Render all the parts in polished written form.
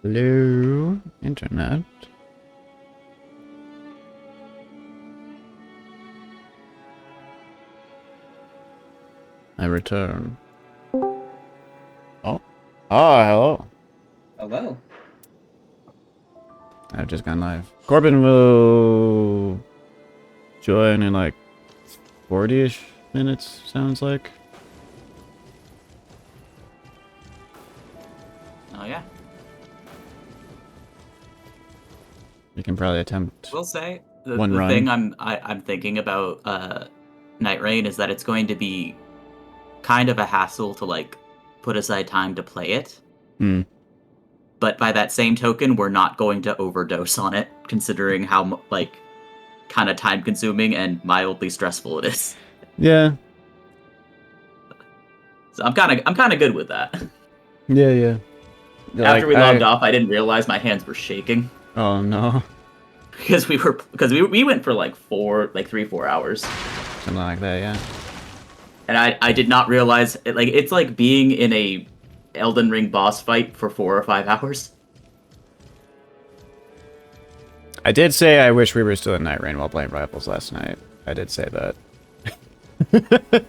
Hello, internet. I return. Oh. Hello. Hello. I've just gone live. Corbin will join in like 40-ish minutes, sounds like. Oh yeah. You can probably attempt We'll say the run. thing I'm thinking about Nightreign is that it's going to be kind of a hassle to like put aside time to play it. But by that same token, we're not going to overdose on it, considering how like kind of time consuming and mildly stressful it is. Yeah. So I'm kind of good with that. Yeah. After we logged off, I didn't realize my hands were shaking. Oh no. Because we went for like 3-4 hours. Something like that, yeah. And I did not realize it's like being in a Elden Ring boss fight for 4 or 5 hours. I did say I wish we were still in Nightreign while playing Rivals last night. I did say that.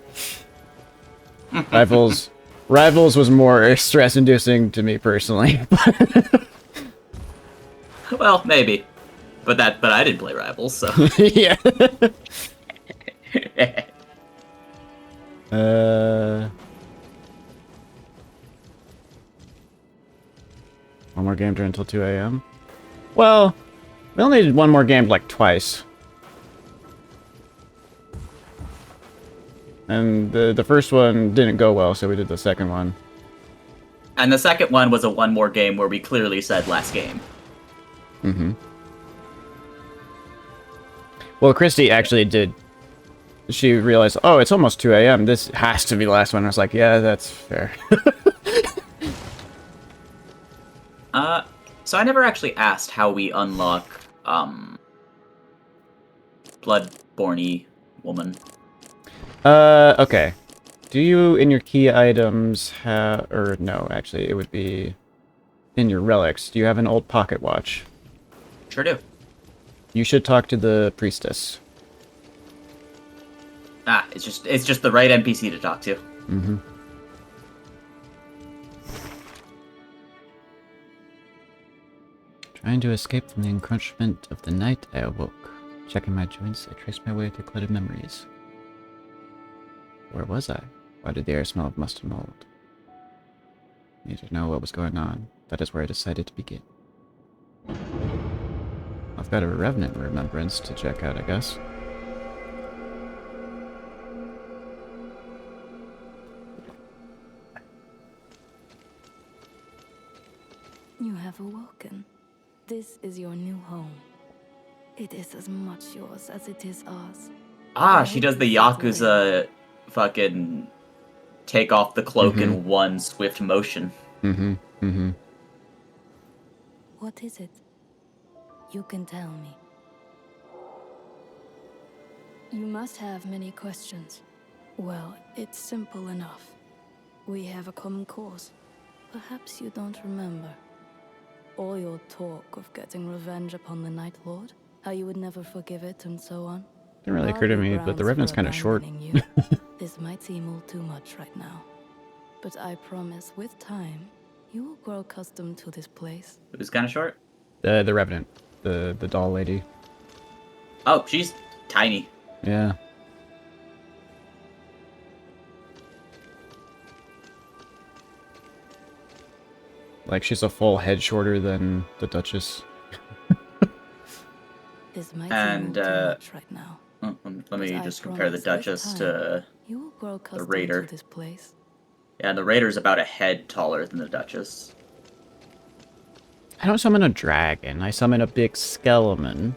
Rivals was more stress-inducing to me personally. Well, maybe, but I didn't play Rivals, so yeah. One more game until 2 a.m. Well, we only did one more game like twice. And the first one didn't go well, so we did the second one. And the second one was a one more game where we clearly said last game. Mm-hmm. Well, Christy actually did. She realized, oh, it's almost 2 a.m. This has to be the last one. I was like, yeah, that's fair. So I never actually asked how we unlock, Bloodborne woman. Okay. Do you, in your key items, have... Or, no, actually, it would be in your relics. Do you have an old pocket watch? Sure do. You should talk to the priestess. It's just the right NPC to talk to. Mm-hmm. Trying to escape from the encroachment of the night, I awoke. Checking my joints, I traced my way through clouded memories. Where was I? Why did the air smell of must and mold? I needed to know what was going on. That is where I decided to begin. I've got a Revenant Remembrance to check out, I guess. You have awoken. This is your new home. It is as much yours as it is ours. She does the Yakuza fucking take off the cloak in one swift motion. What is it? You can tell me. You must have many questions. Well, it's simple enough. We have a common cause. Perhaps you don't remember. All your talk of getting revenge upon the Night Lord, how you would never forgive it and so on. Didn't really occur to me, but the Revenant's kind of short. This might seem all too much right now. But I promise with time, you will grow accustomed to this place. It was kind of short. The Revenant. The doll lady. Oh, she's tiny. Yeah. Like, she's a full head shorter than the Duchess. This might seem too much right now. Let me just compare the Duchess to the Raider. To this place. Yeah, the Raider's about a head taller than the Duchess. I don't summon a dragon. I summon a big skeleton.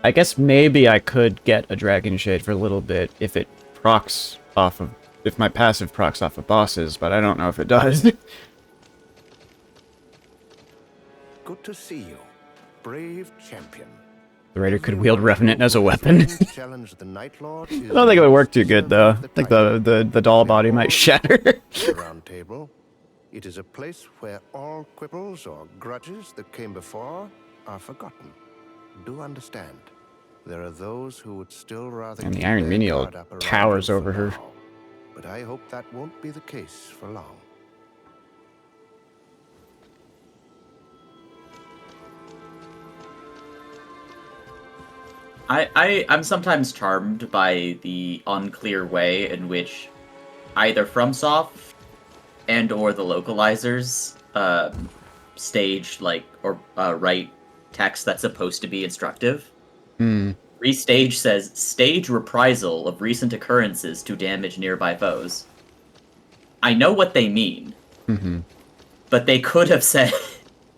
I guess maybe I could get a Dragon Shade for a little bit if it procs off of... If my passive procs off of bosses, but I don't know if it does. Good to see you, brave champion. The Raider could wield Revenant as a weapon. Challenge the Night Lord. I don't think it would work too good, though. I think the doll body might shatter. Roundtable. It is a place where all quibbles or grudges that came before are forgotten. Do understand, there are those who would still rather And the keep Iron their Menial guard up around towers you for over her. now. But I hope that won't be the case for long. I'm sometimes charmed by the unclear way in which either FromSoft and or the localizers stage or write text that's supposed to be instructive. Restage says stage reprisal of recent occurrences to damage nearby foes. I know what they mean, but they could have said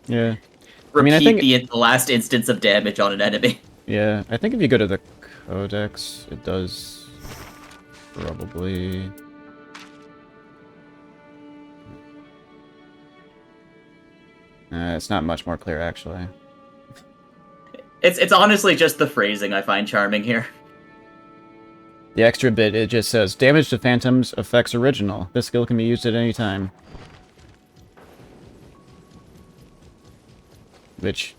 Yeah. repeat I think the last instance of damage on an enemy. Yeah, I think if you go to the codex, it does probably. It's not much more clear, actually. It's honestly just the phrasing I find charming here. The extra bit, it just says, damage to phantoms affects original. This skill can be used at any time. Which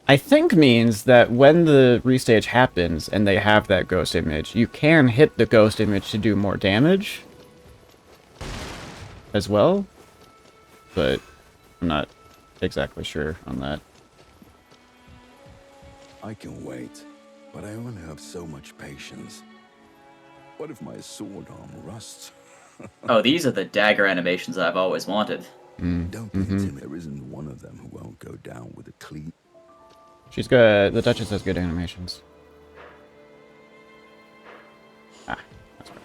I think means that when the restage happens and they have that ghost image, you can hit the ghost image to do more damage as well. But I'm not exactly sure on that. I can wait, but I only have so much patience. What if my sword arm rusts? Oh, these are the dagger animations I've always wanted. Don't be intimidated. There isn't one of them who won't go down with a clean. She's good. The Duchess has good animations. Ah, that's right.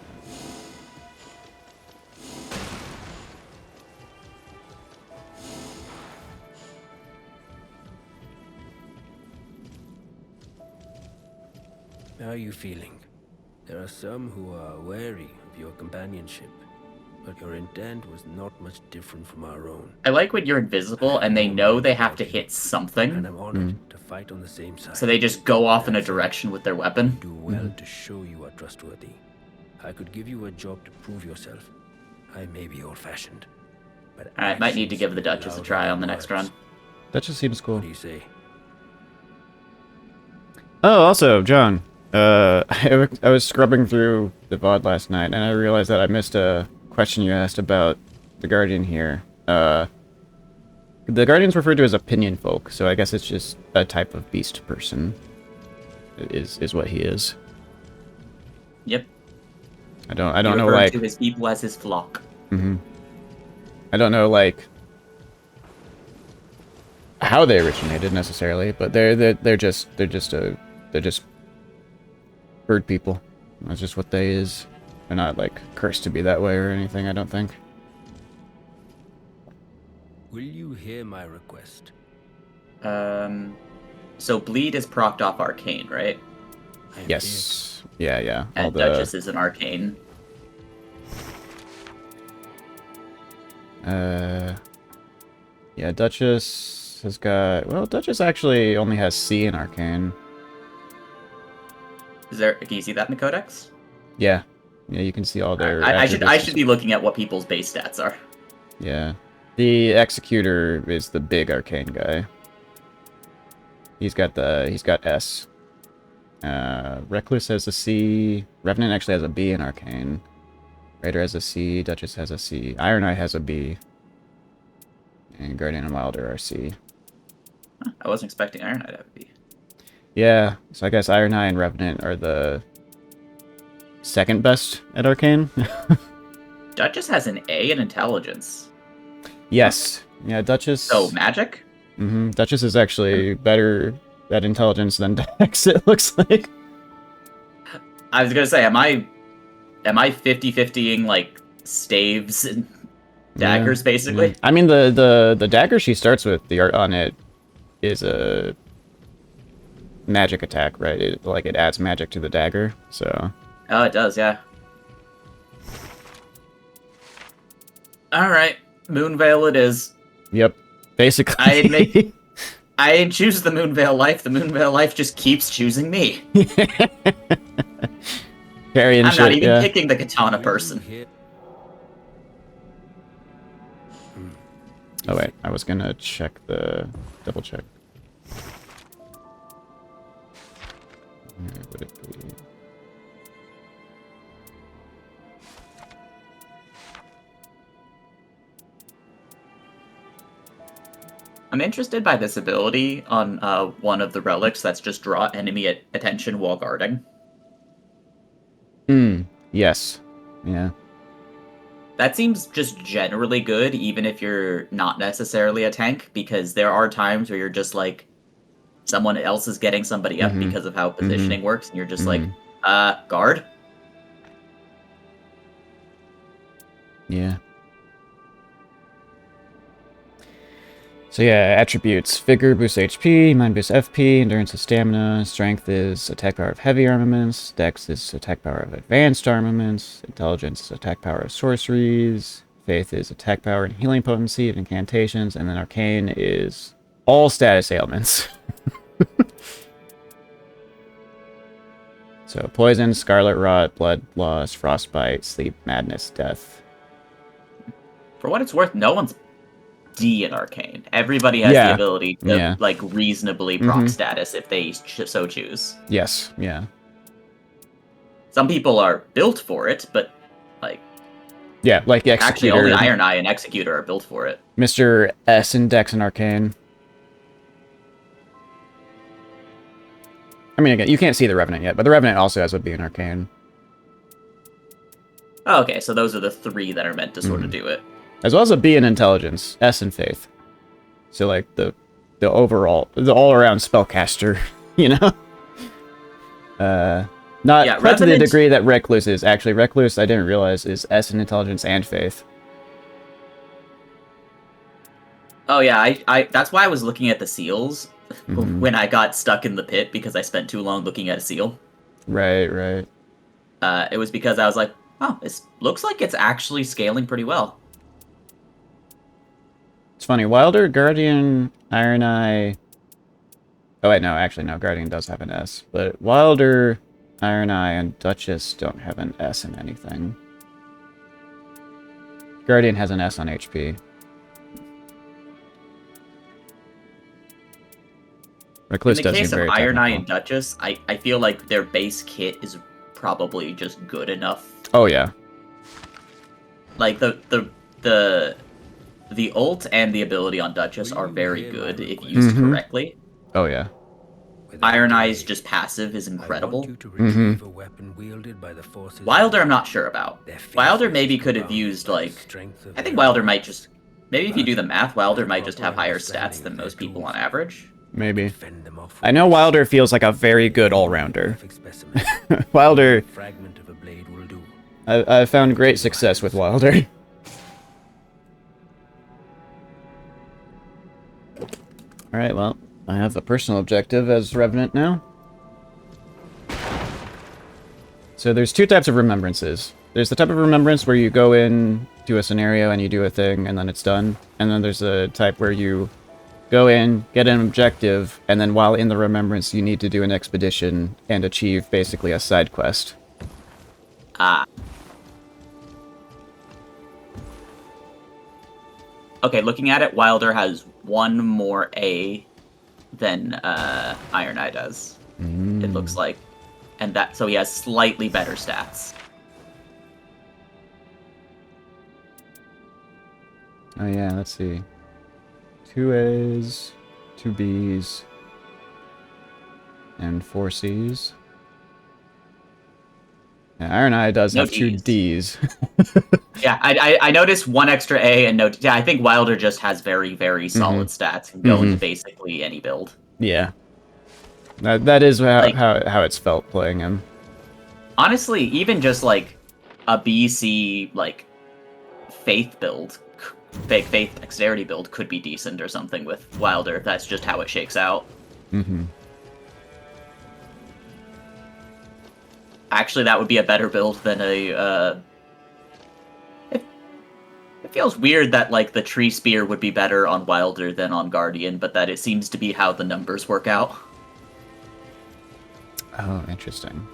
How are you feeling? There are some who are wary of your companionship, but your intent was not much different from our own. I like when you're invisible and they know they have to hit And something, I'm honored to fight on the same side. so they just go off in a direction with their weapon. Do well to show you are trustworthy. I could give you a job to prove yourself. I may be old-fashioned, but I might need to actions give the speak Duchess a louder try than on the next words. run. Duchess seems cool. What do you say? Oh, also, John, I was scrubbing through the VOD last night, and I realized that I missed a question you asked about the Guardian here. The Guardian's referred to as opinion folk, so I guess it's just a type of beast person. Is what he is. Yep. I don't He know, referred like, to his people as his flock. I don't know, like, how they originated necessarily, but they're just bird people. That's just what they is. They're not like cursed to be that way or anything, I don't think. Will you hear my request? So bleed is procced off arcane, right? I Yes. Yeah. All And the Duchess is an arcane. yeah, Duchess has got, well, Duchess actually only has C in arcane. Can you see that in the codex? Yeah, you can see all their I attributes. should be looking at what people's base stats are. Yeah. The Executor is the big arcane guy. He's got S. Recluse has a C. Revenant actually has a B in arcane. Raider has a C. Duchess has a C. Iron Eye has a B. And Guardian and Wilder are C. I wasn't expecting Iron Eye to have a B. Yeah, so I guess Iron Eye and Revenant are the second best at arcane. Duchess has an A in intelligence. Yes. Yeah, Duchess. So magic? Duchess is actually better at intelligence than Dex, it looks like. I was gonna say, am I 50-50ing like staves and daggers basically? Yeah. I mean, the dagger she starts with, the art on it is a magic attack, right? It adds magic to the dagger, so. Oh, it does, yeah. All right, Moonveil it is. Yep, basically. I didn't choose the Moonveil life. The Moonveil life just keeps choosing me. Carrying I'm shit, not even yeah. picking the katana person. Oh wait, I was gonna check the... double check. Where would it be? I'm interested by this ability on one of the relics that's just draw enemy attention while guarding. Yes. Yeah. That seems just generally good, even if you're not necessarily a tank, because there are times where you're just like, someone else is getting somebody up because of how positioning works, and you're just like, guard? Yeah. So yeah, attributes. Vigor boosts HP, Mind boosts FP, Endurance is Stamina, Strength is attack power of heavy armaments, Dex is attack power of advanced armaments, Intelligence is attack power of sorceries, Faith is attack power and healing potency of incantations, and then Arcane is all status ailments. So Poison, Scarlet Rot, Blood Loss, Frostbite, Sleep, Madness, Death. For what it's worth, no one's D in Arcane. Everybody has the ability to like reasonably proc status if they so choose. Yes, yeah. Some people are built for it, but like... Yeah, like Executor. Actually, only Iron Eye and Executor are built for it. Mr. S in Dex and Arcane. I mean, again, you can't see the Revenant yet, but the Revenant also has a B in Arcane. Oh, okay, so those are the three that are meant to sort of do it. As well as a B in Intelligence, S in Faith. So, like, the overall, the all-around spellcaster, you know? Not quite to the degree that Recluse is. Actually, Recluse, I didn't realize, is S in Intelligence and Faith. Oh, yeah, I that's why I was looking at the seals when I got stuck in the pit, because I spent too long looking at a seal. Right, right. It was because I was like, oh, this looks like it's actually scaling pretty well. It's funny, Wilder, Guardian, Iron Eye... Oh wait, no, actually no, Guardian does have an S. But Wilder, Iron Eye, and Duchess don't have an S in anything. Guardian has an S on HP. Recluse in the does case seem of very Iron Eye technical. and Duchess, I feel like their base kit is probably just good enough. Oh yeah. Like the ult and the ability on Duchess are very good if used correctly. Oh yeah. Iron Eye's just passive is incredible. Mm-hmm. Wilder I'm not sure about. Wilder maybe could have used, like... I think Wilder might just... Maybe if you do the math, Wilder might just have higher stats than most people on average. Maybe. I know Wilder feels like a very good all-rounder. Wilder... I've found great success with Wilder. Alright, well, I have a personal objective as Revenant now. So there's two types of remembrances. There's the type of remembrance where you go in to a scenario and you do a thing and then it's done. And then there's a type where you go in, get an objective, and then while in the remembrance you need to do an expedition and achieve basically a side quest. Ah. Okay, looking at it, Wilder has one more A than Iron Eye does. It looks like. And that, so he has slightly better stats. Oh yeah, let's see. 2 A's, 2 B's, and 4 C's. Yeah, Iron Eye does have 2 D's. Yeah, I noticed one extra A and no... Yeah, I think Wilder just has very, very solid stats and go into basically any build. Yeah. That is how it's felt playing him. Honestly, even just, like, a BC, like, Faith build, fake Faith Dexterity build could be decent or something with Wilder. That's just how it shakes out. Actually, that would be a better build than a, It feels weird that, like, the Tree Spear would be better on Wilder than on Guardian, but that it seems to be how the numbers work out. Oh, interesting.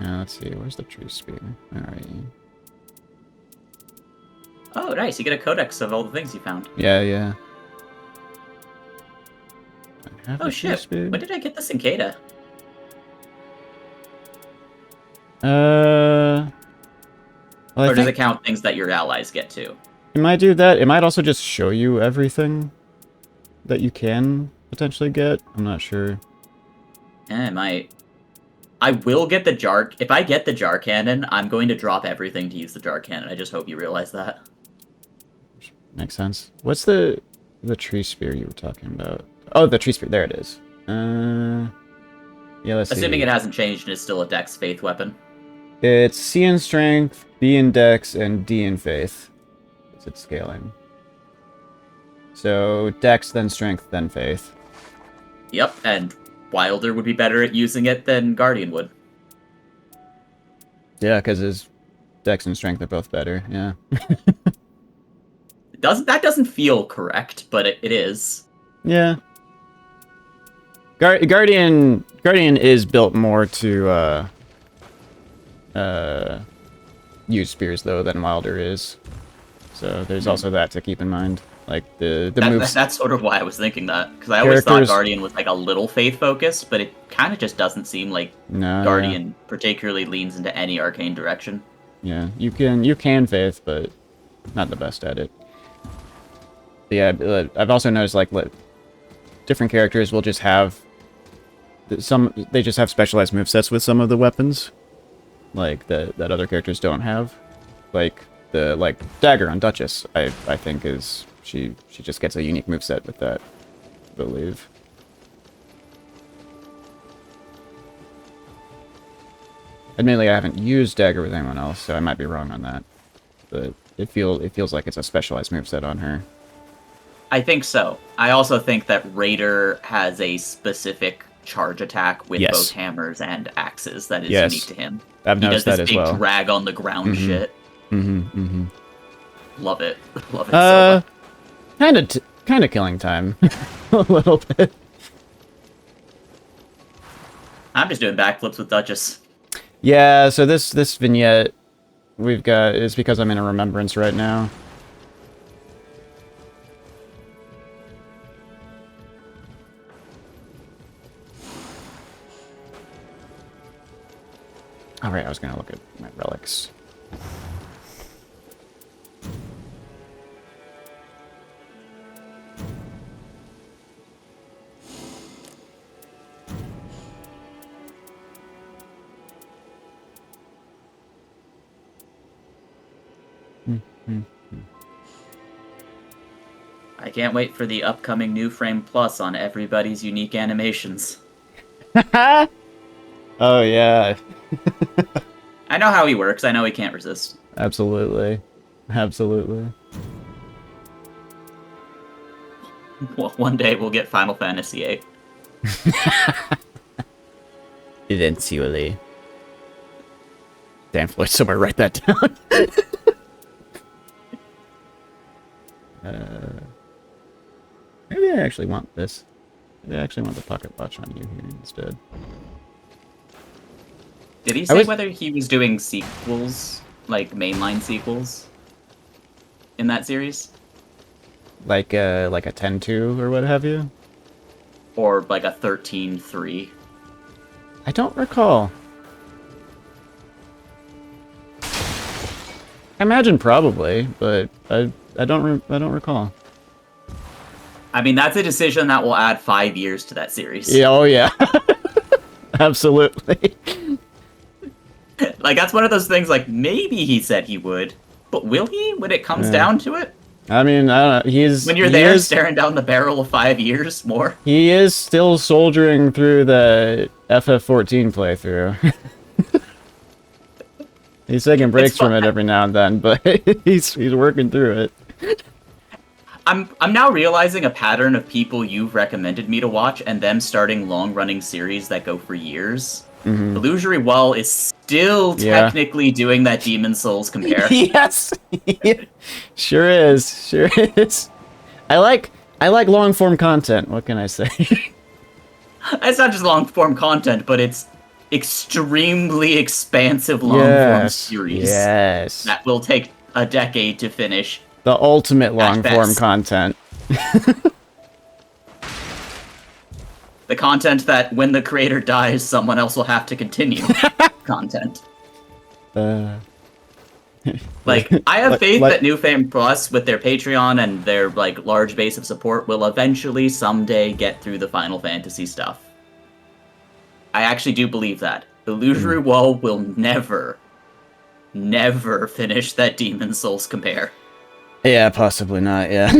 let's see. Where's the tree spear? Alright. Oh, nice. You get a codex of all the things you found. Yeah. Oh, shit. When did I get the cicada? Well, or does it count things that your allies get too? It might do that. It might also just show you everything that you can potentially get. I'm not sure. It might. I will get the jar. If I get the jar cannon, I'm going to drop everything to use the jar cannon. I just hope you realize that. Makes sense. What's the tree spear you were talking about? Oh, the tree spear. There it is. Yeah, let's see. Assuming it hasn't changed and is still a Dex Faith weapon. It's C in Strength, B in Dex, and D in Faith. Is it scaling? So Dex, then Strength, then Faith. Yep, and Wilder would be better at using it than Guardian would. Yeah, because his Dex and Strength are both better. Yeah. That doesn't feel correct, but it is. Yeah. Guardian is built more to use spears though than Wilder is. So there's also that to keep in mind. Like the moves. That's sort of why I was thinking that, because I always thought Guardian was like a little faith focused, but it kind of just doesn't seem like Guardian particularly leans into any arcane direction. Yeah, you can faith, but not the best at it. But yeah, I've also noticed like different characters will just have they just have specialized movesets with some of the weapons, like that other characters don't have. Like the dagger on Duchess, I think is she just gets a unique moveset with that, I believe. Admittedly, I haven't used dagger with anyone else, so I might be wrong on that. But it feels like it's a specialized moveset on her. I think so. I also think that Raider has a specific charge attack with both hammers and axes that is unique to him. I've noticed that as well. He does this big drag on the ground shit. Love it. Love it so much. Kind of killing time. A little bit. I'm just doing backflips with Duchess. Yeah, so this vignette we've got is because I'm in a Remembrance right now. Alright, I was gonna look at my relics. I can't wait for the upcoming New Frame Plus on everybody's unique animations. Oh, yeah. I know how he works. I know he can't resist. Absolutely. Absolutely. Well, one day we'll get Final Fantasy VIII. Eventually. Damn, Floyd, somewhere write that down. Maybe I actually want this. Maybe I actually want the pocket watch on you here instead. Did he say whether he was doing sequels, like mainline sequels, in that series? Like a 10-2 or what have you? Or like a 13-3? I don't recall. I imagine probably, but I don't recall. I mean, that's a decision that will add 5 years to that series. Yeah, oh yeah. Absolutely. Like, that's one of those things, like, maybe he said he would, but will he when it comes down to it? I mean, I don't know. When you're there staring down the barrel of 5 years more. He is still soldiering through the FF14 playthrough. He's taking breaks from it every now and then, but he's working through it. I'm now realizing a pattern of people you've recommended me to watch and them starting long-running series that go for years. Mm-hmm. Illusory Wall is still technically doing that Demon Souls compare. Yes! Sure is. Sure is. I like long-form content, what can I say? It's not just long-form content, but it's extremely expansive long-form Yes. series Yes. that will take a decade to finish. The ultimate long-form best. content. The content that when the creator dies, someone else will have to continue. Content. Like, I have faith that New Fame Plus, with their Patreon and their, like, large base of support, will eventually someday get through the Final Fantasy stuff. I actually do believe that. Illusory Wall will never finish that Demon Souls compare. Yeah, possibly not, yeah.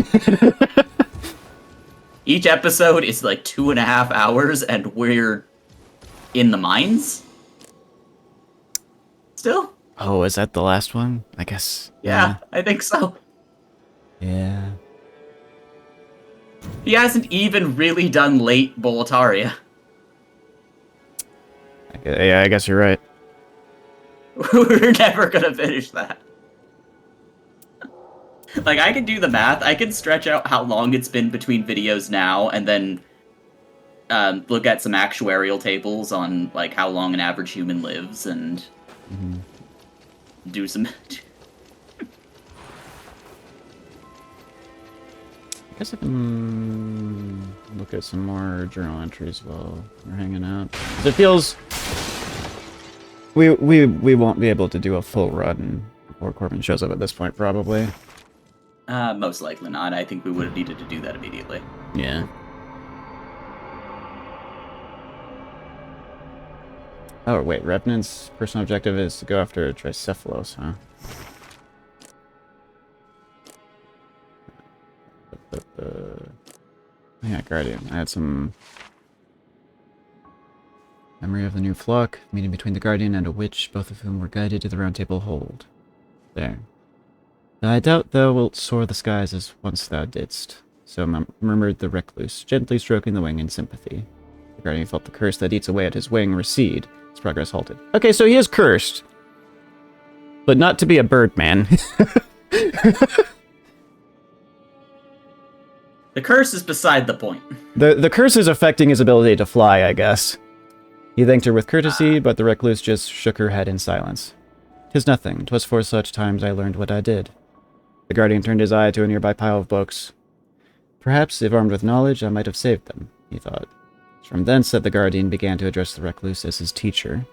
Each episode is like 2.5 hours, and we're in the mines? Still? Oh, is that the last one? I guess. Yeah, I think so. Yeah. He hasn't even really done late Boletaria. Yeah, I guess you're right. We're never gonna finish that. Like, I can do the math. I can stretch out how long it's been between videos now, and then look at some actuarial tables on, like, how long an average human lives, and do some... I guess I can look at some more journal entries while we're hanging out. It feels... We won't be able to do a full run before Corbin shows up at this point, probably. Most likely not. I think we would have needed to do that immediately. Yeah. Oh, wait, Revenant's personal objective is to go after Tricephalos, huh? Yeah, Guardian. I had some... Memory of the new flock, meeting between the Guardian and a witch, both of whom were guided to the Roundtable hold. There. I doubt thou wilt soar the skies as once thou didst, so murmured the recluse, gently stroking the wing in sympathy. The Guardian felt the curse that eats away at his wing recede. His progress halted. Okay, so he is cursed. But not to be a bird man. The curse is beside the point. The curse is affecting his ability to fly, I guess. He thanked her with courtesy, but the recluse just shook her head in silence. "'Tis nothing. 'Twas for such times I learned what I did." The Guardian turned his eye to a nearby pile of books. Perhaps, if armed with knowledge, I might have saved them, he thought. From thence that the Guardian began to address the recluse as his teacher.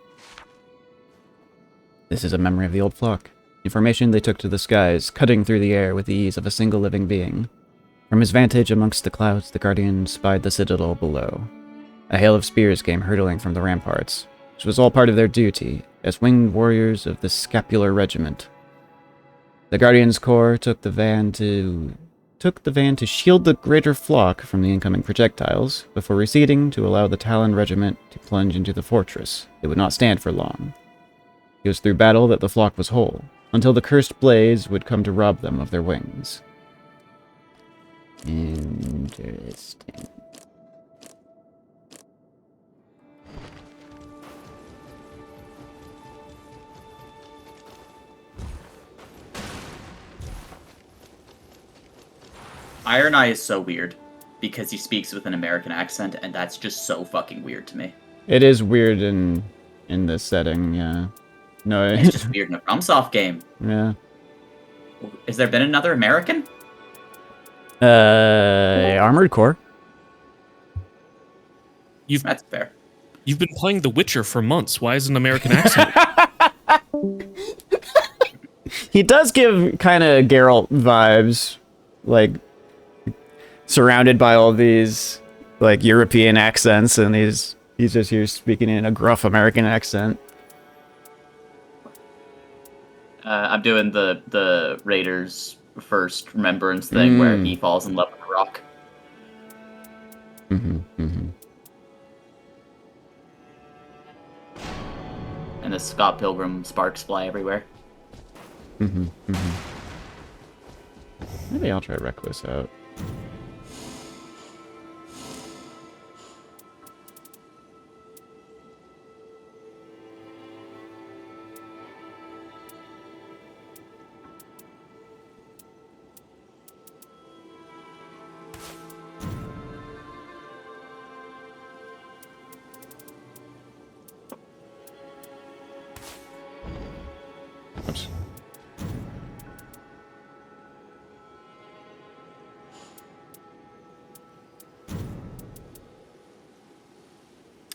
This is a memory of the old flock. Information they took to the skies, cutting through the air with the ease of a single living being. From his vantage amongst the clouds, the Guardian spied the citadel below. A hail of spears came hurtling from the ramparts, which was all part of their duty, as winged warriors of the Scapular Regiment. The Guardian's Corps took the van to shield the greater flock from the incoming projectiles, before receding to allow the Talon Regiment to plunge into the fortress. It would not stand for long. It was through battle that the flock was whole, until the cursed blaze would come to rob them of their wings. Interesting. Iron Eye is so weird because he speaks with an American accent, and that's just so fucking weird to me. It is weird in this setting, yeah. No, It's just weird in a FromSoft game. Yeah. Has there been another American? Armored Core. That's fair. You've been playing The Witcher for months. Why is an American accent? He does give kind of Geralt vibes, like surrounded by all these like European accents, and he's just here speaking in a gruff American accent. I'm doing the Raiders first Remembrance thing where he falls in love with a rock. And the Scott Pilgrim sparks fly everywhere. Maybe I'll try Reckless out.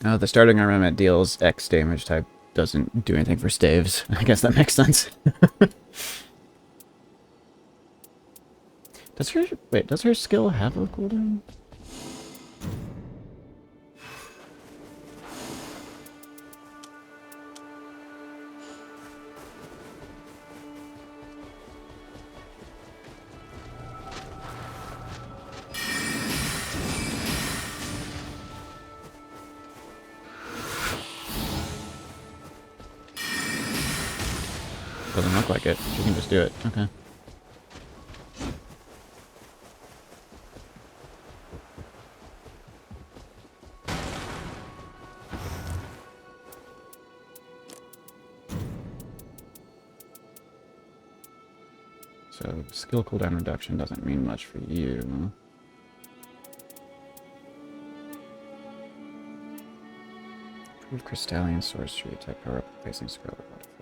Oh, the starting armament deals X damage type doesn't do anything for staves. I guess that makes sense. Does her skill have a cooldown? Doesn't look like it. She can just do it. Okay. So, skill cooldown reduction doesn't mean much for you. Improve Crystallian Sorcery type power up facing spell about 50.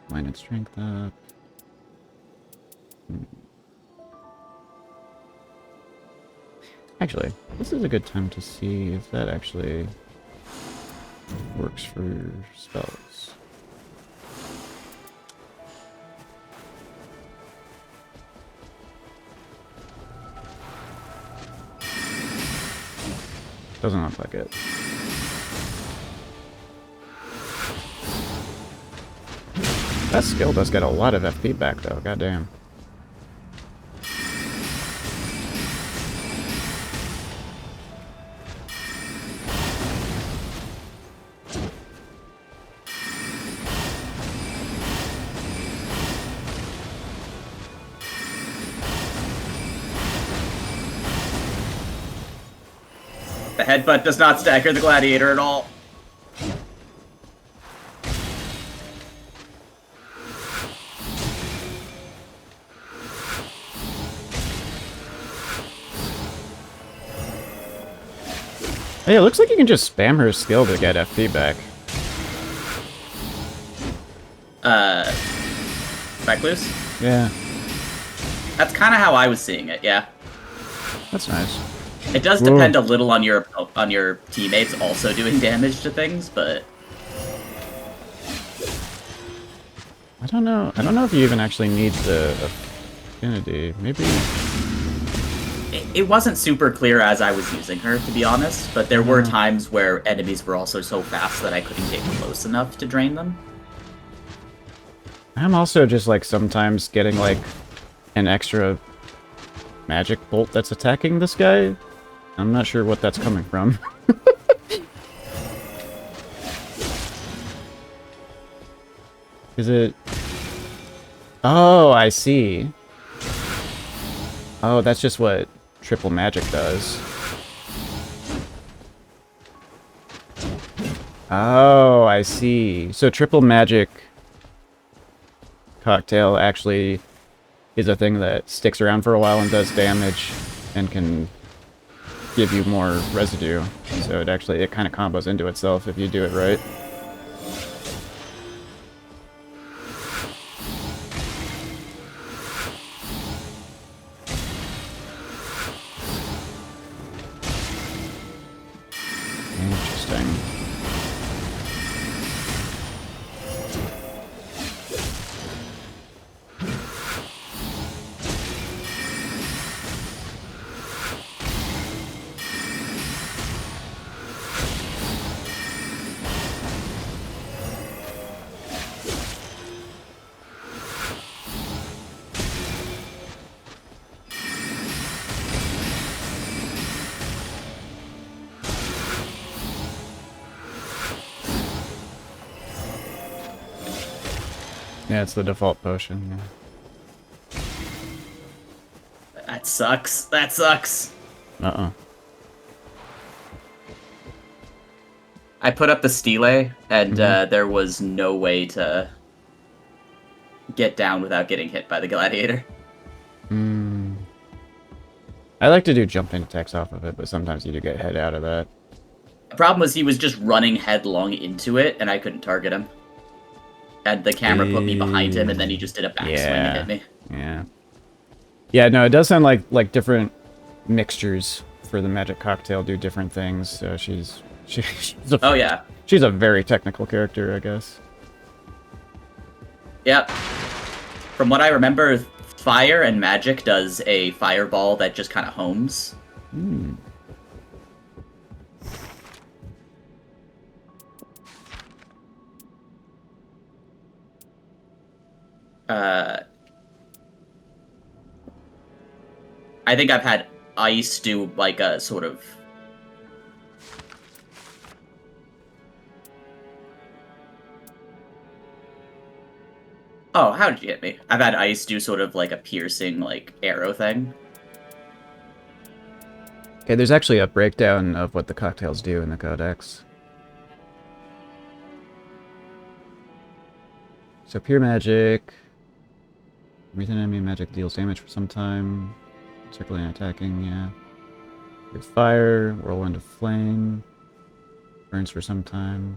Mind and strength up. Actually, this is a good time to see if that actually works for spells. Doesn't look like it. That skill does get a lot of FP back though, goddamn. The headbutt does not stagger the gladiator at all. Hey, it looks like you can just spam her skill to get FP back. Recluse? Yeah, That's kind of how I was seeing it, yeah. that's nice. It does depend a little on your teammates also doing damage to things, but I don't know if you even actually need the affinity. Maybe. it wasn't super clear as I was using her, to be honest, but there were times where enemies were also so fast that I couldn't get close enough to drain them. I'm also just like sometimes getting like an extra magic bolt that's attacking this guy. I'm not sure what that's coming from. Is it... Oh, I see. Oh, that's just what triple magic does. Oh, I see. So triple magic cocktail actually is a thing that sticks around for a while and does damage and can give you more residue. So it kind of combos into itself if you do it right. Interesting. Yeah, it's the default potion, yeah. That sucks. That sucks. Uh-uh. I put up the stele, and there was no way to get down without getting hit by the gladiator. I like to do jumping attacks off of it, but sometimes you do get hit out of that. The problem was he was just running headlong into it, and I couldn't target him. And the camera put me behind him, and then he just did a backswing and hit me. Yeah. Yeah, no, it does sound like different mixtures for the magic cocktail do different things. So she's Oh yeah. She's a very technical character, I guess. Yep. From what I remember, fire and magic does a fireball that just kind of homes. Hmm. I think I've had ice do like a sort of. Oh, how did you get me? I've had ice do sort of like a piercing, like, arrow thing. Okay, there's actually a breakdown of what the cocktails do in the codex. So pure magic. Everything enemy magic deals damage for some time. Circling and attacking, yeah. Pure fire, whirlwind of flame. Burns for some time.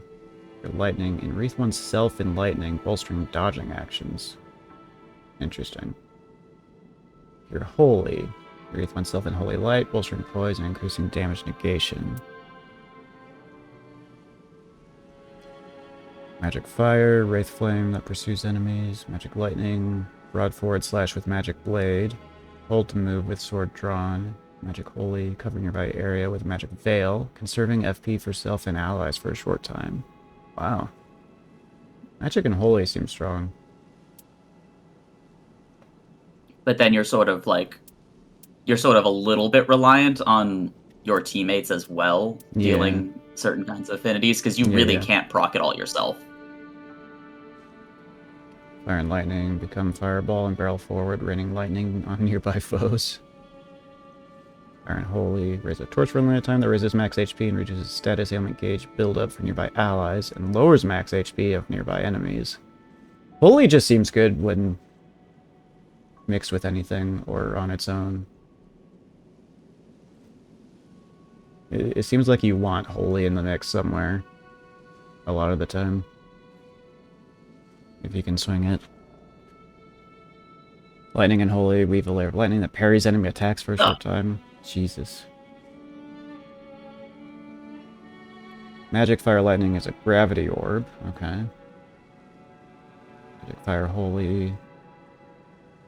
Pure lightning. Enwreath oneself in lightning, bolstering dodging actions. Interesting. Pure holy. Enwreath oneself in holy light, bolstering poise and increasing damage negation. Magic fire, wraith flame that pursues enemies. Magic lightning, broad forward slash with magic blade. Hold to move with sword drawn. Magic holy, cover nearby area with magic veil, conserving FP for self and allies for a short time. Wow. Magic and holy seem strong. But then you're sort of a little bit reliant on your teammates as well, dealing certain kinds of affinities, because you really can't proc it all yourself. Fire and lightning, become fireball and barrel forward, raining lightning on nearby foes. Fire and holy, raise a torch for a limited time that raises max HP and reduces status ailment gauge buildup for nearby allies, and lowers max HP of nearby enemies. Holy just seems good when mixed with anything or on its own. It seems like you want holy in the mix somewhere a lot of the time. If you can swing it. Lightning and holy, weave a layer of lightning that parries enemy attacks for a short time. Jesus. Magic fire lightning is a gravity orb. Okay. Magic fire holy.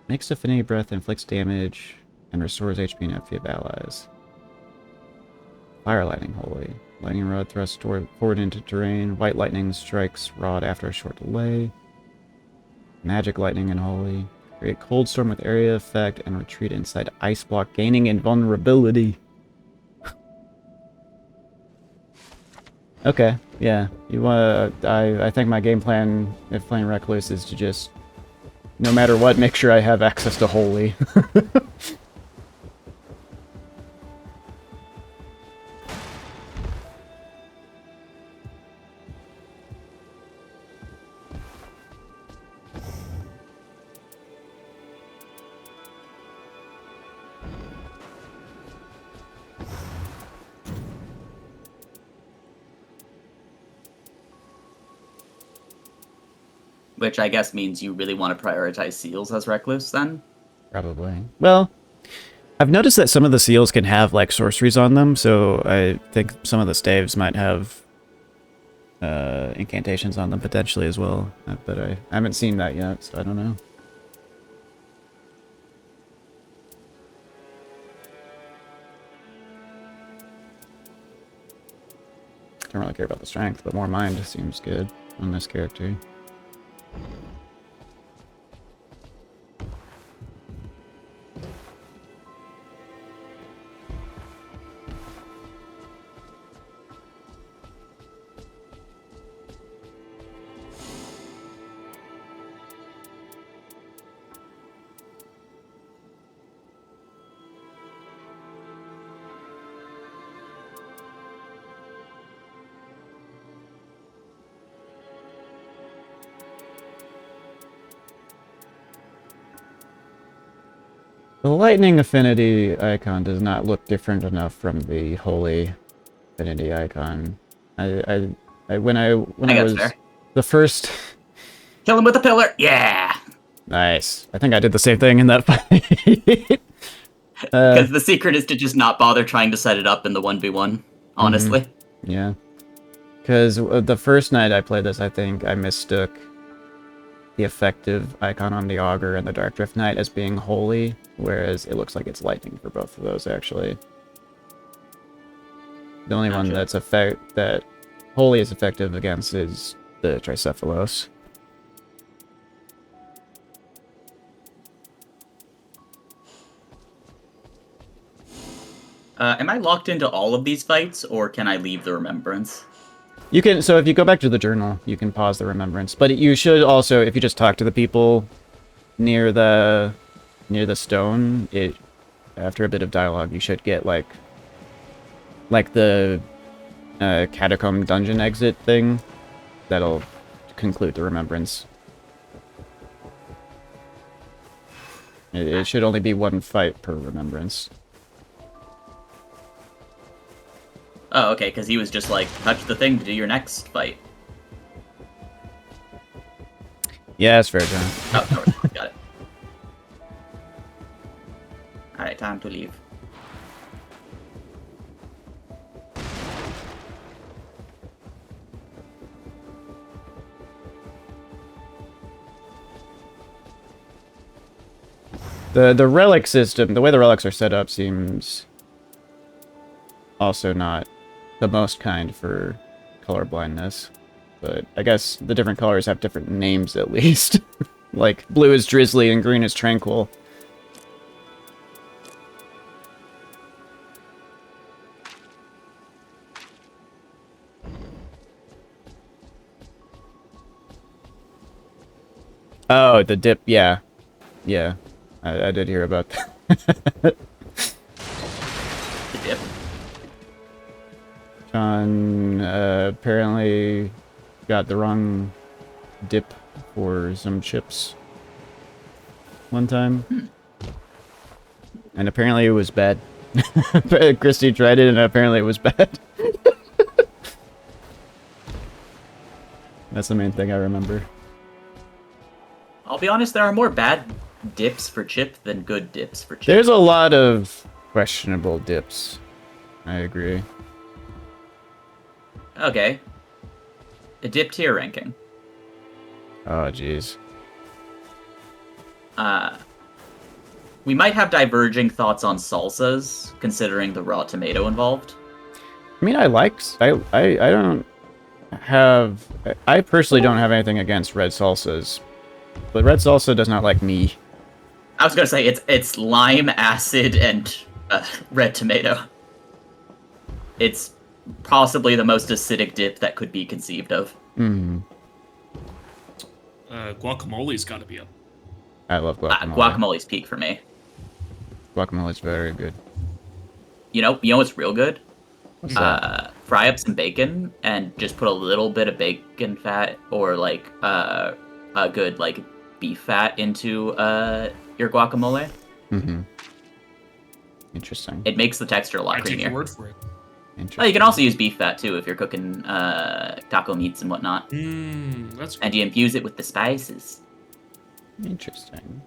Makes affinity breath, inflicts damage, and restores HP and FP of allies. Fire lightning holy. Lightning rod thrusts forward into terrain. White lightning strikes rod after a short delay. Magic lightning and holy. Create cold storm with area effect and retreat inside ice block, gaining invulnerability. Okay, yeah. You wanna? I think my game plan, if playing Recluse, is to just, no matter what, make sure I have access to holy. Which I guess means you really want to prioritize seals as Recluse, then? Probably. Well, I've noticed that some of the seals can have, like, sorceries on them, so I think some of the staves might have incantations on them potentially as well. But I haven't seen that yet, so I don't know. Don't really care about the strength, but more mind seems good on this character. The lightning affinity icon does not look different enough from the holy affinity icon. When I was fair. The first. Kill him with a pillar! Yeah! Nice. I think I did the same thing in that fight. Because the secret is to just not bother trying to set it up in the 1v1, honestly. Yeah. Because the first night I played this, I think I mistook the effective icon on the Augur and the Dark Drift Knight as being holy, whereas it looks like it's lightning for both of those, actually. The only one that's that holy is effective against is the Tricephalos. Am I locked into all of these fights, or can I leave the Remembrance? You can, so if you go back to the journal, you can pause the Remembrance. But you should also, if you just talk to the people near the stone, after a bit of dialogue, you should get like the catacomb dungeon exit thing. That'll conclude the Remembrance. It should only be one fight per Remembrance. Oh, okay, because he was just like, touch the thing to do your next fight. Yeah, that's fair, John. Oh, no worries. Got it. Alright, time to leave. The relic system, the way the relics are set up seems also not the most kind for color blindness. But I guess the different colors have different names at least. Like blue is drizzly and green is tranquil. Oh, the dip, yeah. Yeah. I did hear about that. The dip. John apparently got the wrong dip for some chips one time. And apparently it was bad. Christy tried it and apparently it was bad. That's the main thing I remember. I'll be honest, there are more bad dips for chip than good dips for chip. There's a lot of questionable dips. I agree. Okay. A dip tier ranking. Oh, jeez. We might have diverging thoughts on salsas, considering the raw tomato involved. I mean, I don't have... I personally don't have anything against red salsas. But red salsa does not like me. I was gonna say, it's lime, acid, and red tomato. It's possibly the most acidic dip that could be conceived of. Guacamole's gotta be up. I love guacamole. Guacamole's peak for me. Guacamole's very good. You know what's real good? What's that? Fry up some bacon and just put a little bit of bacon fat or like a good like beef fat into your guacamole. Interesting. It makes the texture a lot I take your creamier. word for it. Oh, you can also use beef fat too if you're cooking taco meats and whatnot. That's cool. And you infuse it with the spices. Interesting.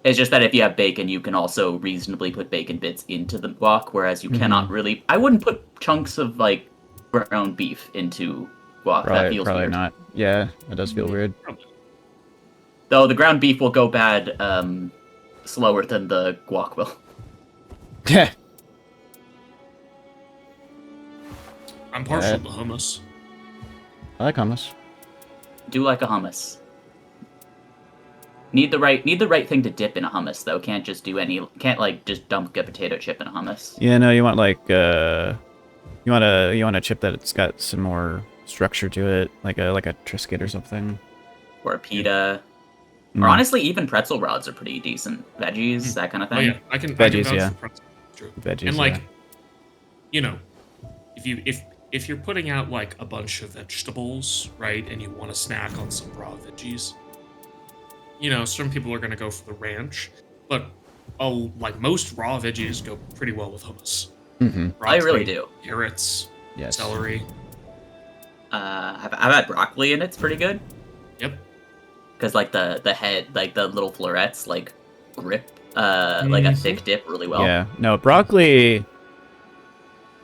It's just that if you have bacon, you can also reasonably put bacon bits into the guac, whereas you cannot really... I wouldn't put chunks of, like, ground beef into guac. That feels probably weird. not. Yeah, that does feel weird. Though the ground beef will go bad slower than the guac will. Yeah. I'm partial to hummus. I like hummus. Do like a hummus. Need the right thing to dip in a hummus though. Can't just just dump a potato chip in a hummus. Yeah, no, you want like you want a chip that's got some more structure to it, like a Triscuit or something. Or a pita. Or honestly, even pretzel rods are pretty decent. Veggies, that kind of thing. Oh yeah, I can Veggies, vouch yeah. for pretzel. True. Veggies, And like, yeah. you know, if you're putting out like a bunch of vegetables, right, and you want to snack on some raw veggies, you know, some people are gonna go for the ranch, but like most raw veggies go pretty well with hummus. I really do. Carrots, Yes. celery. I've had broccoli and it's pretty good. Yep. Because like the head, like the little florets, like grip like a thick dip really well. Yeah, no, broccoli,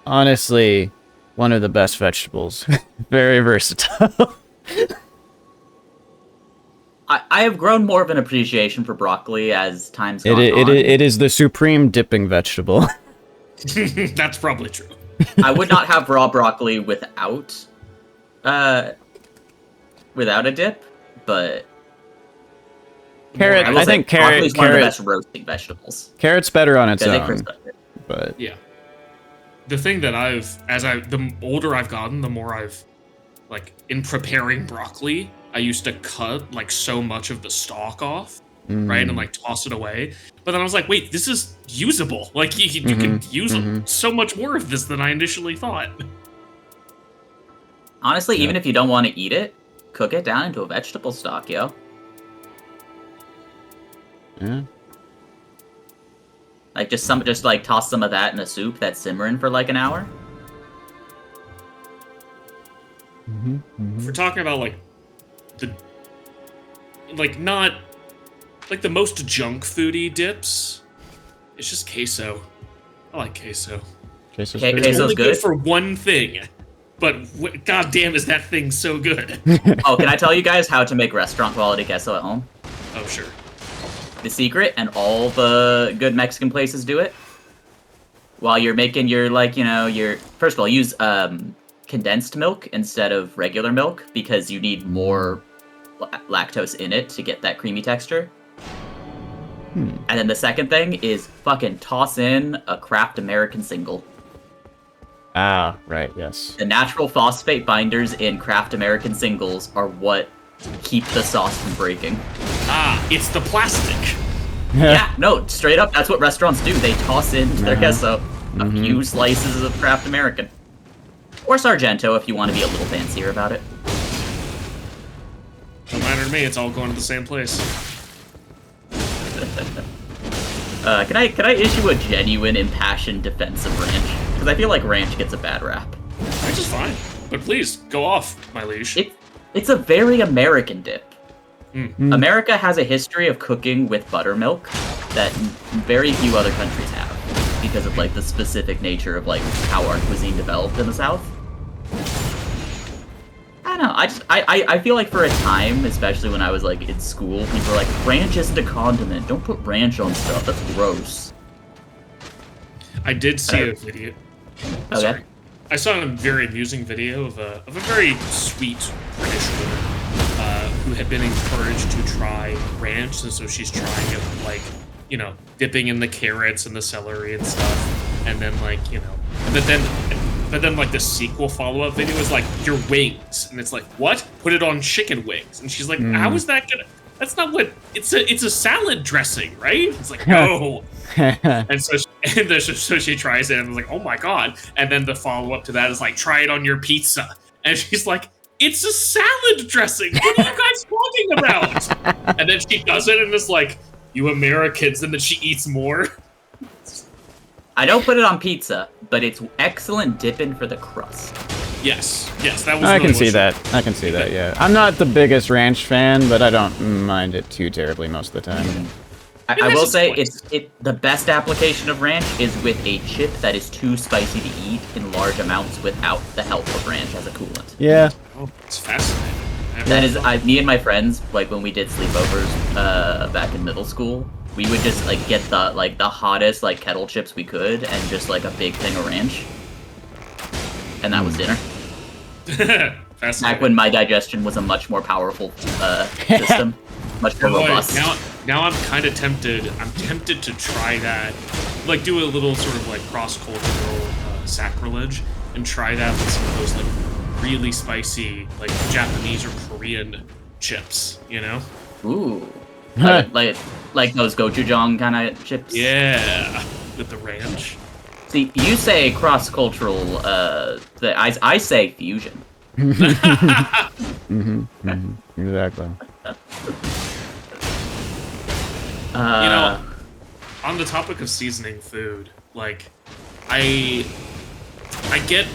honestly, one of the best vegetables. Very versatile. I have grown more of an appreciation for broccoli as time's gone on. It is the supreme dipping vegetable. That's probably true. I would not have raw broccoli without a dip, but Carrot, I think broccoli's one of the best roasting vegetables. Carrot's better on its They own, crisp it. but Yeah. The thing that the older I've gotten, the more I've, like, in preparing broccoli, I used to cut, like, so much of the stalk off, right, and, like, toss it away. But then I was like, wait, this is usable. Like, you can use so much more of this than I initially thought. Honestly, even if you don't want to eat it, cook it down into a vegetable stock, yo. yeah. Like, just like, toss some of that in a soup that's simmering for, like, an hour. If we're talking about, like, not, like, the most junk foodie dips, it's just queso. I like queso. Queso's Okay, pretty queso's Only good. for one thing, but goddamn, is that thing so good? Oh, can I tell you guys how to make restaurant quality queso at home? Oh, sure. The secret, and all the good Mexican places do it. While you're making your, like, you know, first of all, use condensed milk instead of regular milk, because you need more lactose in it to get that creamy texture. And then the second thing is fucking toss in a Kraft American single. Ah, right, yes. The natural phosphate binders in Kraft American singles are what keep the sauce from breaking. Ah, it's the plastic. Yeah, no, straight up, that's what restaurants do. They toss into their queso a few slices of Kraft American. Or Sargento if you want to be a little fancier about it. No matter to me, it's all going to the same place. Can I issue a genuine, impassioned defense of ranch? Because I feel like ranch gets a bad rap. Which is fine. But please, go off, my liege. It's a very American dip. America has a history of cooking with buttermilk that very few other countries have, because of, like, the specific nature of, like, how our cuisine developed in the South. I don't know, I feel like for a time, especially when I was, like, in school, people were like, ranch isn't a condiment, don't put ranch on stuff, that's gross. I did see a video. Okay. Sorry. I saw a very amusing video of a very sweet British woman who had been encouraged to try ranch, and so she's trying it, like, you know, dipping in the carrots and the celery and stuff, and then, like, you know, but then like the sequel follow-up video is like, your wings, and it's like, what? Put it on chicken wings, and she's like, how is that gonna? That's not what it's a salad dressing, right? It's like, no. And so she tries it and is like, oh my god. And then the follow-up to that is like, try it on your pizza. And she's like, it's a salad dressing. What are you guys talking about? And then she does it and is like, you Americans, and then she eats more. I don't put it on pizza, but it's excellent dipping for the crust. Yes, that was. I really can see what that. I can see that. Yeah, I'm not the biggest ranch fan, but I don't mind it too terribly most of the time. I will say the best application of ranch is with a chip that is too spicy to eat in large amounts without the help of ranch as a coolant. Yeah. Oh, it's fascinating. That is, me and my friends, like, when we did sleepovers back in middle school, we would just, like, get the hottest, like, kettle chips we could and just, like, a big thing of ranch. And that was dinner. Back when my digestion was a much more powerful system. Much more robust. Now I'm kind of tempted. I'm tempted to try that. Like, do a little sort of, like, cross-cultural sacrilege and try that with some of those, like, really spicy, like, Japanese or Korean chips, you know? Ooh. like those gochujang kind of chips? Yeah. With the ranch. See, you say cross-cultural, I say fusion. Exactly. You know, on the topic of seasoning food, like, I get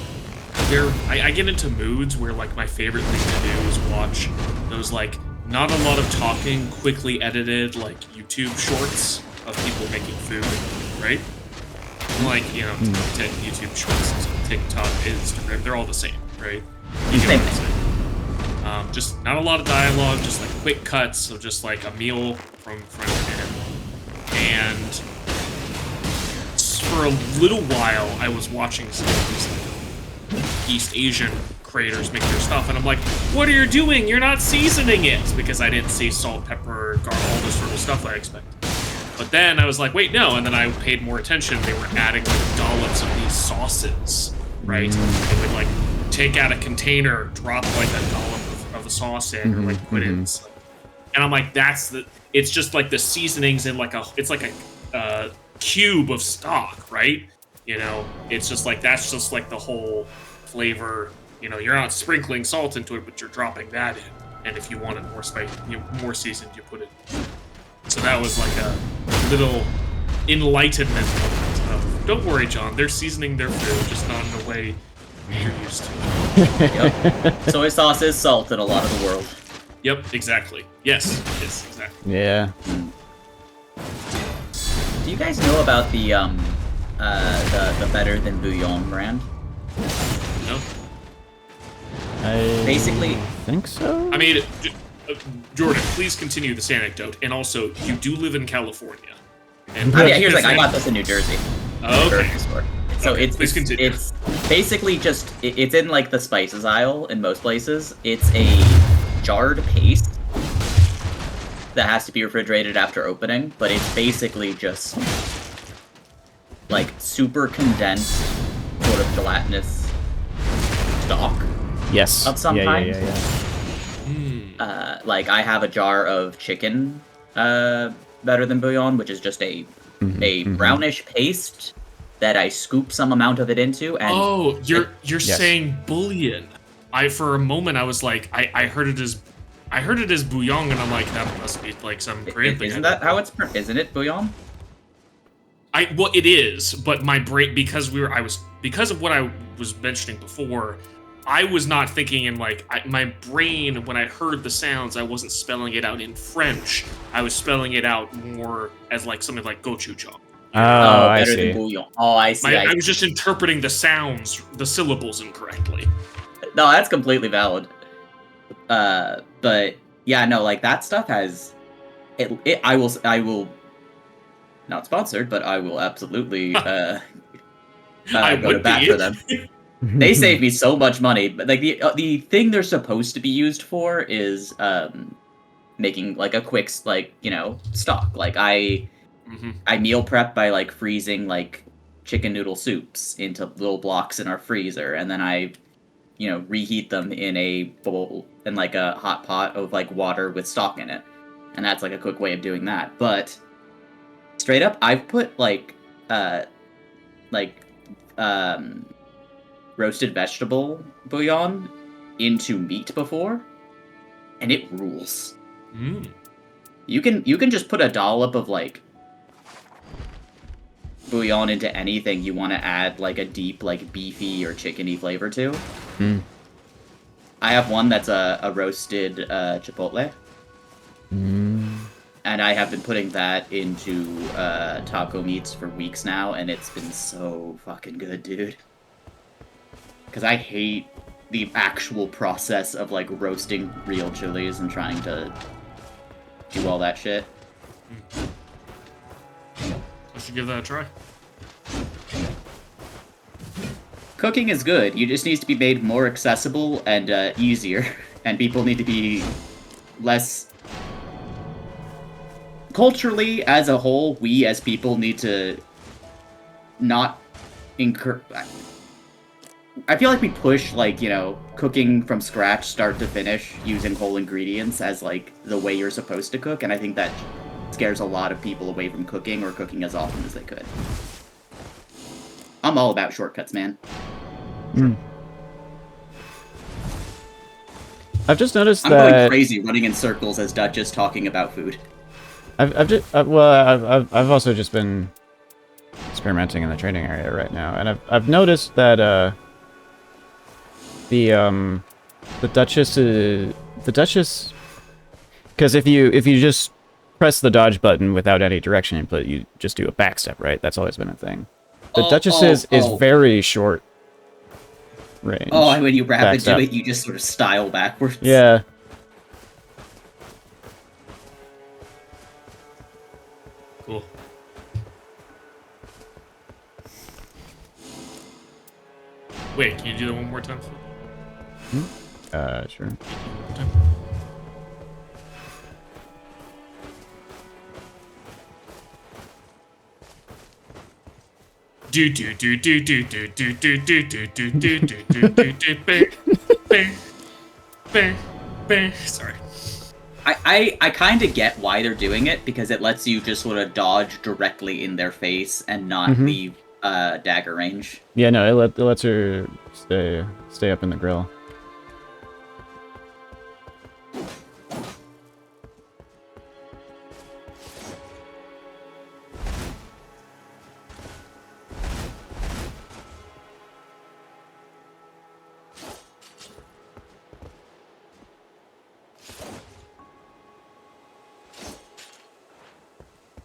into moods where, like, my favorite thing to do is watch those, like, not a lot of talking, quickly edited, like, YouTube shorts of people making food, right? Like, you know, YouTube Shorts, TikTok, Instagram, they're all the same, right? You get what I'm saying. Just not a lot of dialogue, just like quick cuts of just like a meal from front of him. And for a little while, I was watching some of these like, East Asian creators make their stuff, and I'm like, what are you doing? You're not seasoning it! Because I didn't see salt, pepper, garlic, all this sort of stuff I expected. But then I was like, wait, no, and then I paid more attention. They were adding like dollops of these sauces, right? They would like take out a container, drop like a dollop of the sauce in, or like put it in. And I'm like, it's just like the seasonings in like it's like a cube of stock, right? You know, it's just like, that's just like the whole flavor. You know, you're not sprinkling salt into it, but you're dropping that in. And if you want it more spicy, more seasoned, you put it. So that was like a little enlightenment moment of, don't worry, John, they're seasoning their food, just not in a way you're used to. Yep. Soy sauce is salt in a lot of the world. Yep, exactly. Yes, exactly. Yeah. Do you guys know about the Better Than Bouillon brand? No. I Basically, think so. I mean, Jordan, please continue this anecdote. And also, you do live in California. And here's like, I got this in New Jersey. Okay. So Okay, it's basically just, it's in like the spices aisle in most places. It's a jarred paste that has to be refrigerated after opening, but it's basically just like super condensed, sort of gelatinous stock. Yes. Of some kind. Yeah. Like I have a jar of chicken Better Than Bouillon, which is just a brownish paste that I scoop some amount of it into. And you're saying bouillon. For a moment I was like, I heard it as bouillon, and I'm like, that must be like some Korean thing. Isn't that how it's? Isn't it bouillon? Well, it is, but my brain, because of what I was mentioning before, I was not thinking in like, my brain, when I heard the sounds, I wasn't spelling it out in French. I was spelling it out more as like something like gochujang. Oh, I Better see. Than Bouillon. Oh, I see. I was just interpreting the sounds, the syllables incorrectly. No, that's completely valid. But yeah, no, like that stuff has it. I will. Not sponsored, but I will absolutely go to bat for them. They save me so much money. But like the thing they're supposed to be used for is making like a quick stock. Like I meal prep by like freezing like chicken noodle soups into little blocks in our freezer, and then I reheat them in a bowl in like a hot pot of like water with stock in it, and that's like a quick way of doing that. But straight up, I've put roasted vegetable bouillon into meat before, and it rules. You can just put a dollop of like bouillon into anything you want to add like a deep like beefy or chickeny flavor to. I have one that's a roasted chipotle. And I have been putting that into taco meats for weeks now, and it's been so fucking good, dude. Because I hate the actual process of like roasting real chilies and trying to do all that shit. I should give that a try. Cooking is good. It just needs to be made more accessible and easier, and people need to be less. Culturally, as a whole, we as people need to not incur. I feel like we push, like, cooking from scratch, start to finish, using whole ingredients as, like, the way you're supposed to cook, and I think that scares a lot of people away from cooking or cooking as often as they could. I'm all about shortcuts, man. I've just noticed I'm going crazy running in circles as Dutch is talking about food. I've also just been experimenting in the training area right now, and I've noticed that the Duchess, because if you just press the dodge button without any direction input. You just do a backstep, right? That's always been a thing. The Duchess's is very short range. Oh, and when you rapid do backstep. it, you just sort of style backwards. Yeah. Cool. Wait, can you do that one more time? Sure. Do do do do do do do do do do do do do do do bang bang bang bang. Sorry. I kind of get why they're doing it, because it lets you just sort of dodge directly in their face and not leave dagger range. Yeah, no, it lets her stay up in the grill.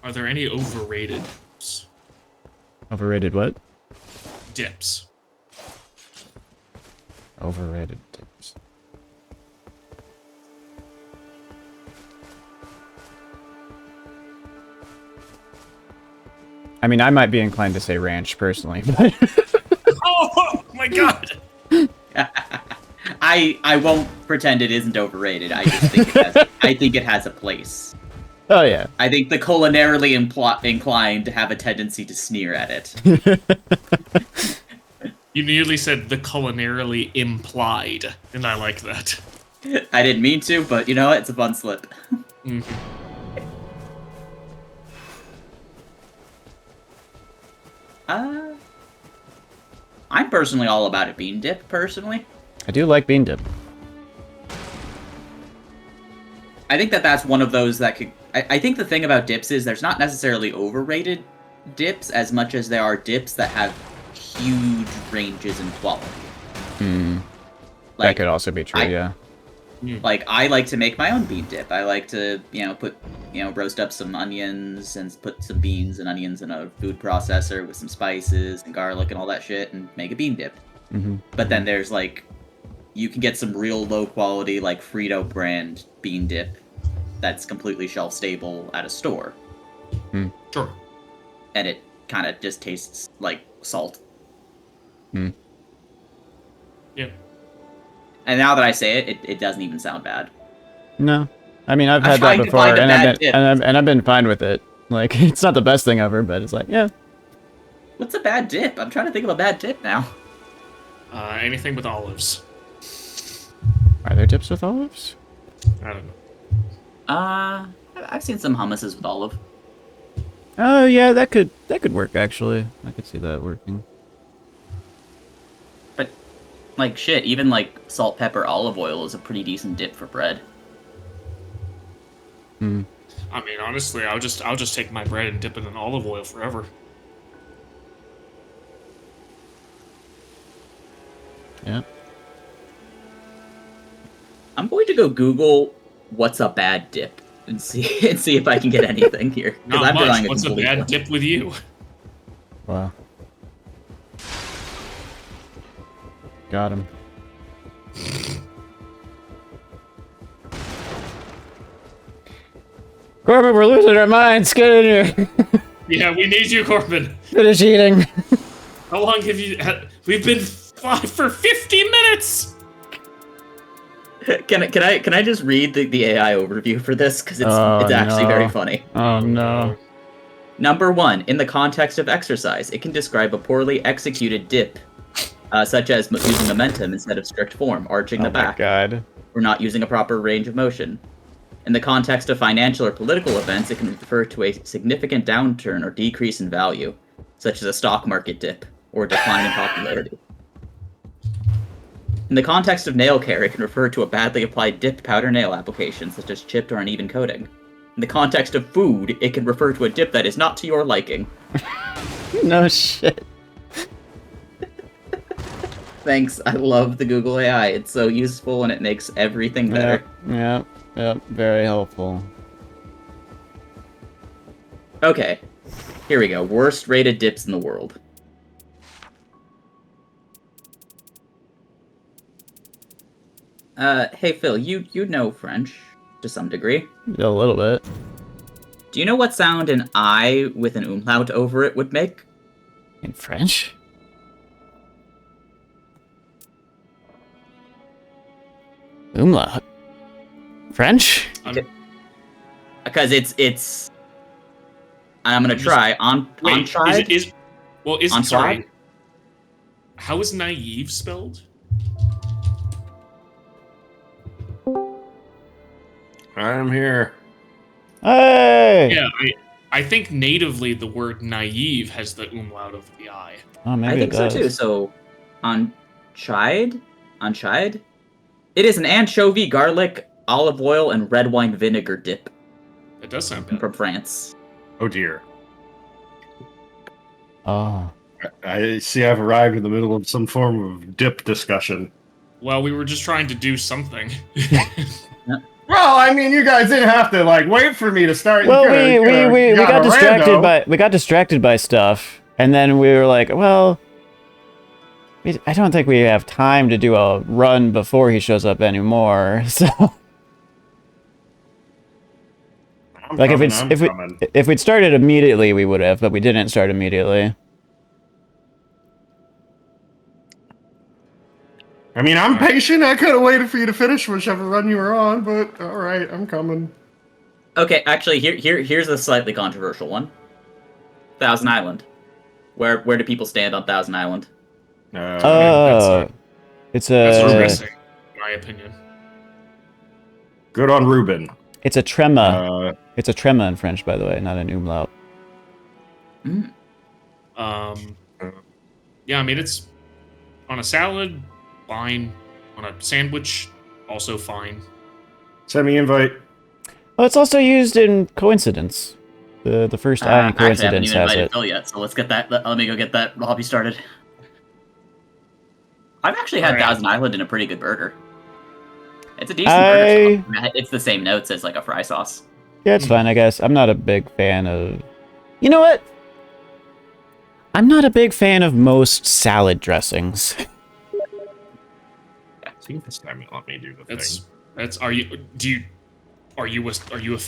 Are there any overrated dips? Overrated what? Dips. Overrated tips. I mean, I might be inclined to say ranch personally, but Oh my god! I won't pretend it isn't overrated. I just think it has a place. oh yeah. I think the culinarily inclined have a tendency to sneer at it. You nearly said the culinarily implied, and I like that. I didn't mean to, but you know what? It's a fun slip. I'm personally all about a bean dip, personally. I do like bean dip. I think that's one of those that could... I think the thing about dips is there's not necessarily overrated dips as much as there are dips that have huge ranges in quality. That could also be true, yeah. Like, I like to make my own bean dip. I like to, roast up some onions and put some beans and onions in a food processor with some spices and garlic and all that shit and make a bean dip. But then there's, like, you can get some real low quality, like, Frito brand bean dip that's completely shelf stable at a store. Sure. And it kind of just tastes like salt. Yeah. And now that I say it, it doesn't even sound bad. No. I mean, I've had trying that to before, find a and bad dip. I've been fine with it. Like, it's not the best thing ever, but it's like, yeah. What's a bad dip? I'm trying to think of a bad dip now. Anything with olives. Are there dips with olives? I don't know. I've seen some hummuses with olive. Oh yeah, that could work actually. I could see that working. But, like, shit, even, like, salt, pepper, olive oil is a pretty decent dip for bread. I mean, honestly, I'll just take my bread and dip it in olive oil forever. Yeah. I'm going to go Google what's a bad dip and see if I can get anything here. Not I'm much. drawing What's a complete bad blank. dip with you? Wow. Got him. Corbin, we're losing our minds. Get in here. Yeah, we need you, Corbin. Finish eating. How long have you... We've been live for 50 minutes! Can I just read the AI overview for this? Because it's actually very funny. Oh no. Number 1, in the context of exercise, it can describe a poorly executed dip, such as using momentum instead of strict form, arching the back, God. or not using a proper range of motion. In the context of financial or political events, it can refer to a significant downturn or decrease in value, such as a stock market dip or a decline in popularity. In the context of nail care, it can refer to a badly applied dipped powder nail application, such as chipped or uneven coating. In the context of food, it can refer to a dip that is not to your liking. No shit. Thanks, I love the Google AI. It's so useful and it makes everything better. Yep. Very helpful. Okay. Here we go. Worst rated dips in the world. Hey Phil, you know French to some degree. A little bit. Do you know what sound an I with an umlaut over it would make? In French? Umlaut. French? Because it's. I'm gonna try on tried. Sorry. How is naive spelled? I'm here. Hey! Yeah, I think natively the word naive has the umlaut over the I. Oh, maybe I think it so does. too. So, untried. It is an anchovy, garlic, olive oil, and red wine vinegar dip. It does sound good. From France. Oh dear. Oh. I see I've arrived in the middle of some form of dip discussion. Well, we were just trying to do something. Well, I mean, you guys didn't have to like wait for me to start. Well, we got distracted by stuff, and then we were like, well, I don't think we have time to do a run before he shows up anymore. So, like, if we'd started immediately, we would have, but we didn't start immediately. I mean, I'm patient. I could have waited for you to finish whichever run you were on, but all right, I'm coming. Okay, actually, here's a slightly controversial one. Thousand Island. Where do people stand on Thousand Island? It's That's a. interesting, in my opinion. Good on Ruben. It's a trema. It's a trema in French, by the way, not an umlaut. Yeah, I mean, it's on a salad, fine. On a sandwich, also fine. Send me invite. Well, it's also used in coincidence. The first I in coincidence I haven't even has invited it. Phil yet, so let's get that. Let me go get that hobby started. I've actually had Thousand Island in a pretty good burger. It's a decent burger. So it's the same notes as like a fry sauce. Yeah, it's fine, I guess. I'm not a big fan of... You know what? I'm not a big fan of most salad dressings. See, this time you let me do the thing. Are you a